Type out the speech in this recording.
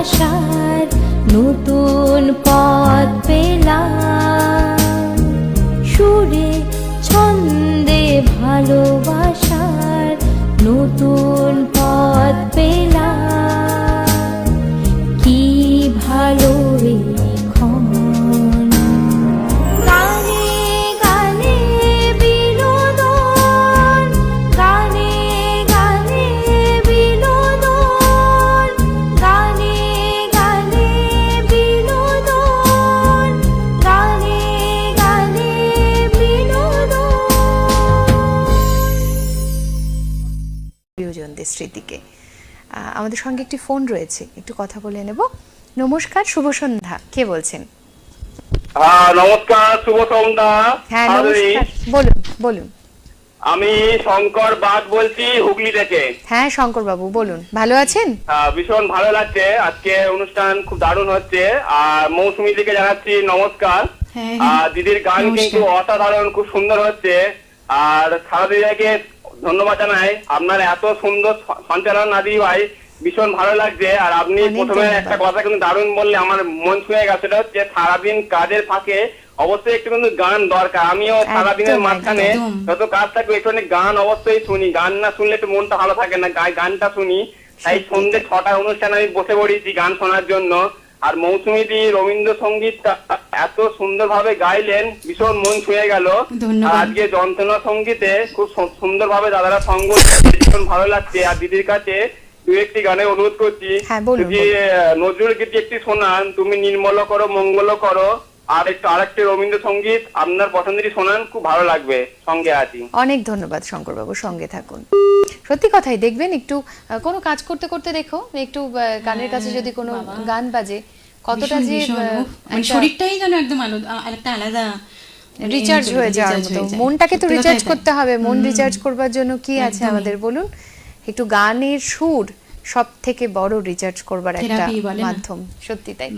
ভালোবাসার নতুন পথ পেলাম, সুরে ছন্দে ভালোবাসার নতুন পথ পেলাম। কি ভালো এখন গানে গানে বিনোদন, গানে গানে বিনোদন, গানে গানে বিনোদন, গানে গানে বিনোদন। প্রিয়জনদের স্মৃতিকে। আমাদের সঙ্গে একটি ফোন রয়েছে, একটু কথা বলে নেব। নমস্কার, শুভ সন্ধ্যা, কে বলছেন? নমস্কার, শুভ সন্ধ্যা। হ্যাঁ নমস্কার, বলুন বলুন। আমি শঙ্কর বাগ বলছি, হুগলি থেকে। হ্যাঁ শঙ্কর বাবু বলুন, ভালো আছেন? ভীষণ ভালো লাগছে, আজকে অনুষ্ঠান খুব দারুণ হচ্ছে। আর মৌসুমী দিকে জানাচ্ছি নমস্কার। দিদির গান কিন্তু অসাধারণ, খুব সুন্দর হচ্ছে। আর সারাদিকে ধন্যবাদ জানাই, আপনার এত সুন্দর সঞ্চালন আদি ভাই, ভীষণ ভালো লাগছে। আর আপনি প্রথমে একটা কথা কিন্তু দারুণ বললে, আমার মন ছুঁয়ে গেছে। সেটা হচ্ছে সারাদিন কাজের ফাঁকে অবশ্যই একটু কিন্তু গান দরকার। আমিও সারাদিনের মাঝখানে যত কাজ থাকবে একটু গান অবশ্যই শুনি। গান না শুনলে একটু মনটা ভালো থাকে না, গানটা শুনি। তাই সন্ধ্যে 6টার অনুষ্ঠানে আমি বসে পড়েছি গান শোনার জন্য। আর মৌসুমী দি রবীন্দ্রসঙ্গীতটা এত সুন্দরভাবে গাইলেন, ভীষণ মন ছুঁয়ে গেল। আজকে যন্ত্রণা সঙ্গীতে খুব সুন্দরভাবে দাদারা সঙ্গ, ভীষণ ভালো লাগছে। আর দিদির কাছে দু একটি গানের অনুরোধ করছি, যদি নজরুল গীতি একটি শোনান, তুমি নির্মল করো মঙ্গল করো। আর আরেকটি রবীন্দ্রসঙ্গীত আপনার পছন্দেরই শোনান, খুব ভালো লাগবে। সঙ্গে আছি। অনেক ধন্যবাদ শঙ্কর বাবু, সঙ্গে থাকুন। সত্যি কথাই, দেখবেন একটু কোনো কাজ করতে করতে দেখো একটু গানের কাছে যদি কোনো গান বাজে, কতটা যে শরীরটাই যেন একদম একটা আলাদা রিচার্জ হয়ে যাওয়ার মতো। মনটাকে তো রিচার্জ করতে হবে, মন রিচার্জ করবার জন্য কি আছে আমাদের বলুন? একটু গানের সুর সব থেকে বড় রিচার্জ করবার একটা মাধ্যম, সত্যি তাই।